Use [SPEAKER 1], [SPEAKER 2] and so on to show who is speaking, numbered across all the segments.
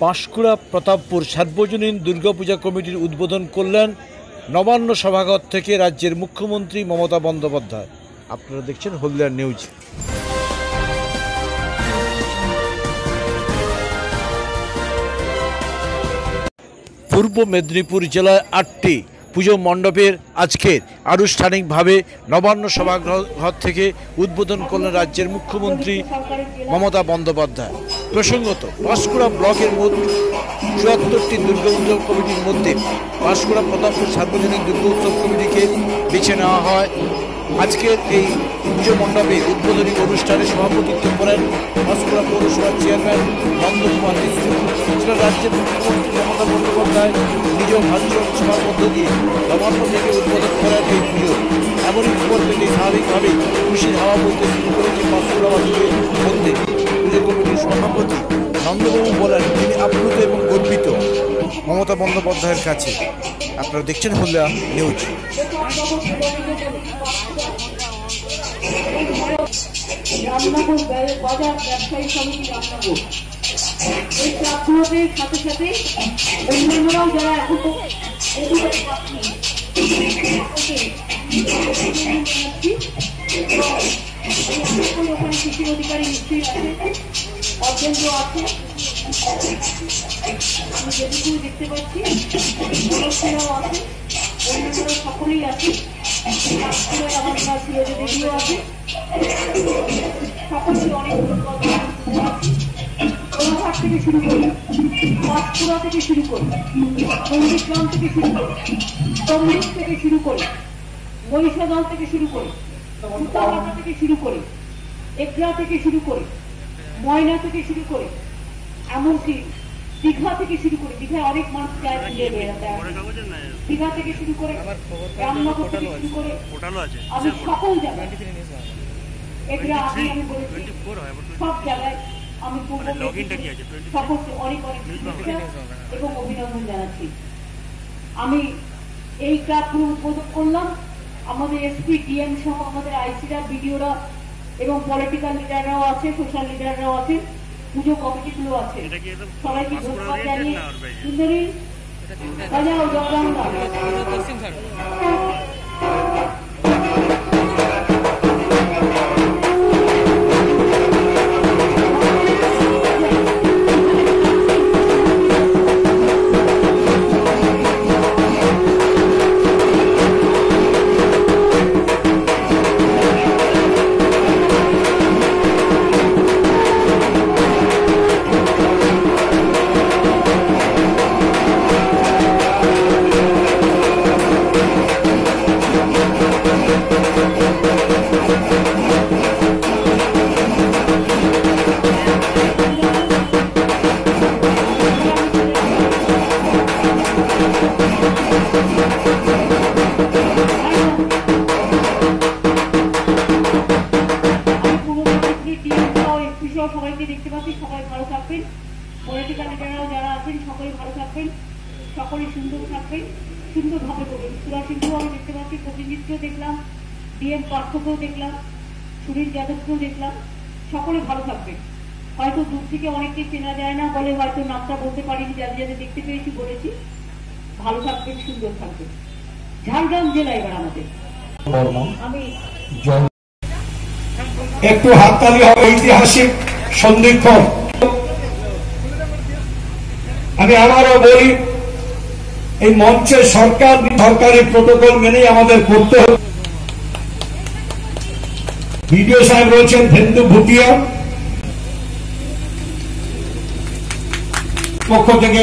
[SPEAKER 1] পাঁশকুড়া প্রতাপপুর সার্বজনীন দুর্গাপূজা কমিটির উদ্বোধন করলেন নবান্ন সভাঘর থেকে রাজ্যের মুখ্যমন্ত্রী মমতা বন্দ্যোপাধ্যায়। আপনারা দেখছেন হলদিয়া নিউজ। পূর্ব মেদিনীপুর জেলায় 8টি পুজো মণ্ডপের আজকের আনুষ্ঠানিকভাবে নবান্ন সভাঘর থেকে উদ্বোধন করলেন রাজ্যের মুখ্যমন্ত্রী মমতা বন্দ্যোপাধ্যায়। প্রসঙ্গত, পাঁশকুড়া ব্লকের মোট ৭৪টি দুর্গোৎসব কমিটির মধ্যে পাঁশকুড়া প্রতাপপুর সার্বজনীন দুর্গোৎসব কমিটিকে বেছে নেওয়া হয়। আজকের এই পুজো মণ্ডপে উদ্বোধনী অনুষ্ঠানে সভাপতিত্ব করেন পাঁশকুড়া পৌরসভার চেয়ারম্যান নন্দকুমার মিশ্র। এছাড়া রাজ্যের মুখ্যমন্ত্রী মমতা বন্দ্যোপাধ্যায় নিজ ভার্চুয়াল সভার মধ্য দিয়ে নবান্ন থেকে উদ্বোধন করেন এই পুজো। এমনই খবর পেলে স্বাভাবিকভাবেই খুশির হাওয়া বইতে শুরু করেছে পাঁশকুড়াবাসীদের মধ্যে। পুজো কমিটির সভাপতি নন্দবাবু বলেন তিনি আপ্লুত এবং গর্বিত মমতা বন্দ্যোপাধ্যায়ের কাছে। আপনারা দেখছেন হলদিয়া নিউজ।
[SPEAKER 2] রামনগর বাজার ব্যবসায়ী সমিতি রামনগর এই ক্লাবগুলোদের সাথে সাথে অন্যান্যরাও যারা এখন ওখানে কৃষির অধিকারী নিশ্চয়ই আছে, অর্জেন্দ্র আছে, আমি যেটুকু দেখতে পাচ্ছি মানুষেরাও আছে, অন্যান্যরা সকলেই আছে। আমার সিরাজ দেবীও আছে। সকলকে অনেক ধন্যবাদ থেকে শুরু করি, পাঁশকুড়া থেকে শুরু করি, নন্দীগ্রাম থেকে শুরু করি, তমলুক থেকে শুরু করি, মহিষাদল থেকে শুরু করি, উত্তরপাড়া থেকে শুরু করি, এগরা থেকে শুরু করি, ময়না থেকে শুরু করি, এমনকি দীঘা থেকে শুরু করি। দীঘায় অনেক মানুষ যায়, দীঘা থেকে শুরু করে রামনগর থেকে শুরু করে আমি সকল জায়গায় এগরা আমি বলেছি সব জায়গায় আমি সকলকে অনেক অনেক শুভেচ্ছা এবং অভিনন্দন জানাচ্ছি। আমি এই ক্লাবগুলো উদ্বোধন করলাম। আমাদের এসপি ডিএম সহ আমাদের আইসিরা, বিডিওরা এবং পলিটিক্যাল লিডাররাও আছে, সোশ্যাল লিডাররাও আছে, পুজো কমিটিগুলো আছে। সবাইকে ধন্যবাদ জানিয়ে সুন্দরী বাজাও জগদাঙ্গা। সবাইকে দেখতে পাচ্ছি, সবাই ভালো থাকবেন। পলিটিক্যাল লিডাররাও যারা আছেন সকলে ভালো থাকবেন, সকলে সুন্দর থাকবেন, সুন্দরভাবে করবেন। সুরাসিংকেও আমি দেখতে পাচ্ছি, প্রতিনিধিকেও দেখলাম, ডিএম পার্থকেও দেখলাম, সুনীল যাদবকেও দেখলাম, সকলে ভালো থাকবেন। হয়তো দূর থেকে অনেককে চেনা যায় না বলে হয়তো নামটা বলতে পারিনি, যাদের যাদের দেখতে পেয়েছি বলেছি। ভালো থাকবেন, সুন্দর থাকবেন। ঝাড়গ্রাম জেলা এবার আমাদের। আমি
[SPEAKER 3] একটু হাততালি হবে ঐতিহাসিক সন্ধিক্ষণ। আমি আবারও বলি, এই মঞ্চে সরকারি প্রটোকল মেনেই আমাদের করতে হবে। বিডিও সাহেব রয়েছেন ভেন্দু ভুটিয়া, পক্ষ থেকে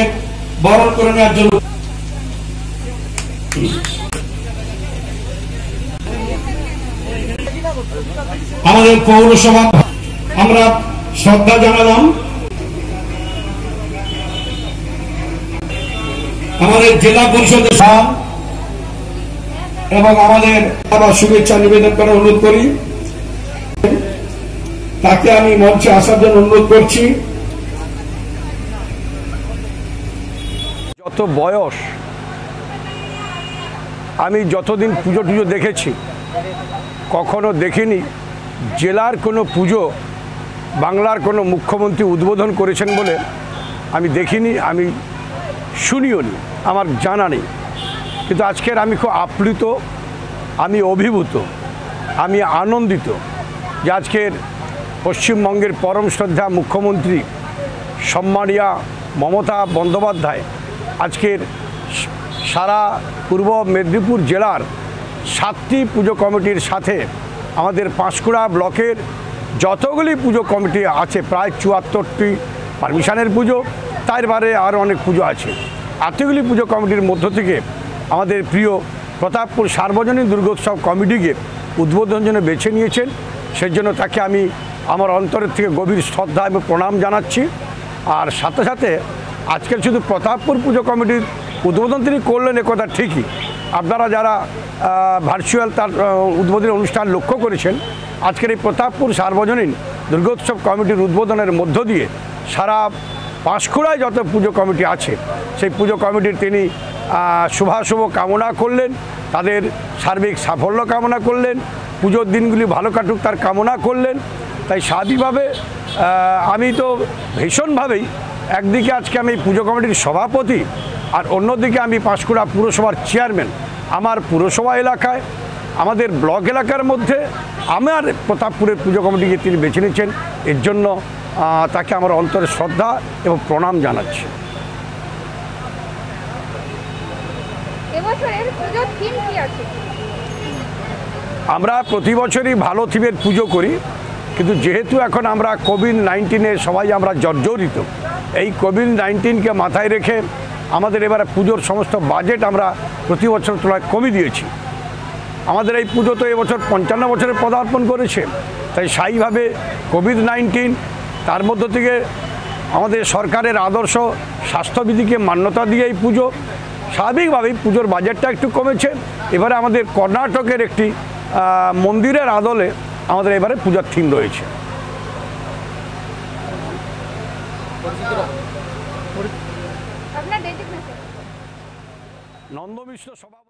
[SPEAKER 3] বরণ করে নেওয়ার জন্য আমাদের পৌরসভা আমরা শ্রদ্ধা জানালাম। আমাদের জেলা পরিষদের এবং আমাদের শুভেচ্ছা নিবেদন করার অনুরোধ করি। তাকে আমি মঞ্চে আসার জন্য অনুরোধ করছি।
[SPEAKER 4] যত বয়স, আমি যতদিন পুজো টুজো দেখেছি কখনো দেখিনি জেলার কোনো পুজো বাংলার কোনো মুখ্যমন্ত্রী উদ্বোধন করেছেন বলে আমি দেখিনি, আমি শুনিও নি, আমার জানা নেই। কিন্তু আজকের আমি খুব আপ্লুত, আমি অভিভূত, আমি আনন্দিত যে আজকের পশ্চিমবঙ্গের পরম শ্রদ্ধা মুখ্যমন্ত্রী সম্মানীয়া মমতা বন্দ্যোপাধ্যায় আজকের সারা পূর্ব মেদিনীপুর জেলার 7টি পুজো কমিটির সাথে আমাদের পাঁশকুড়া ব্লকের যতগুলি পুজো কমিটি আছে, প্রায় 74টি পারমিশনের পুজো, তার বাইরে আরও অনেক পুজো আছে, এতগুলি পুজো কমিটির মধ্য থেকে আমাদের প্রিয় প্রতাপপুর সার্বজনীন দুর্গোৎসব কমিটিকে উদ্বোধনের জন্য বেছে নিয়েছেন। সেই জন্য তাকে আমি আমার অন্তরের থেকে গভীর শ্রদ্ধা এবং প্রণাম জানাচ্ছি। আর সাথে সাথে আজকের শুধু প্রতাপপুর পুজো কমিটির উদ্বোধন তিনি করলেন একথা ঠিকই, আপনারা যারা ভার্চুয়াল তার উদ্বোধনী অনুষ্ঠান লক্ষ্য করেছেন, আজকের এই প্রতাপপুর সার্বজনীন দুর্গোৎসব কমিটির উদ্বোধনের মধ্য দিয়ে সারা পাঁশকুড়ায় যত পুজো কমিটি আছে সেই পুজো কমিটির তিনি শুভাশুভ কামনা করলেন, তাদের সার্বিক সাফল্য কামনা করলেন, পুজোর দিনগুলি ভালো কাটুক তার কামনা করলেন। তাই স্বাভাবিকভাবে আমি তো ভীষণভাবেই একদিকে আজকে আমি পুজো কমিটির সভাপতি, আর অন্যদিকে আমি পাঁশকুড়া পুরসভার চেয়ারম্যান। আমার পুরসভা এলাকায়, আমাদের ব্লক এলাকার মধ্যে আমার প্রতাপপুরের পুজো কমিটিকে তিনি বেছে নিয়েছেন, এর জন্য তাকে আমার অন্তরে শ্রদ্ধা এবং প্রণাম জানাচ্ছি।
[SPEAKER 5] এবছরের পুজোর থিম কি আছে?
[SPEAKER 4] আমরা প্রতি বছরই ভালো থিমের পুজো করি, কিন্তু যেহেতু এখন আমরা কোভিড-19-এ সবাই আমরা জর্জরিত, এই কোভিড-19কে মাথায় রেখে আমাদের এবারে পুজোর সমস্ত বাজেট আমরা প্রতি বছর তুলনায় কমিয়ে দিয়েছি। আমাদের এই পুজো তো এবছর 55 বছরে পদার্পণ করেছে, তাই স্থায়ীভাবে কোভিড-19 তার মধ্য থেকে আমাদের সরকারের আদর্শ স্বাস্থ্যবিধিকে মান্যতা দিয়ে এই পুজো স্বাভাবিকভাবেই পুজোর বাজেটটা একটু কমেছে। এবারে আমাদের কর্ণাটকের একটি মন্দিরের আদলে আমাদের এবারে পূজার থিম রয়েছে।
[SPEAKER 5] আপনার ডেজিগনেশন?
[SPEAKER 4] নন্দ মিশ্র সভাপতি।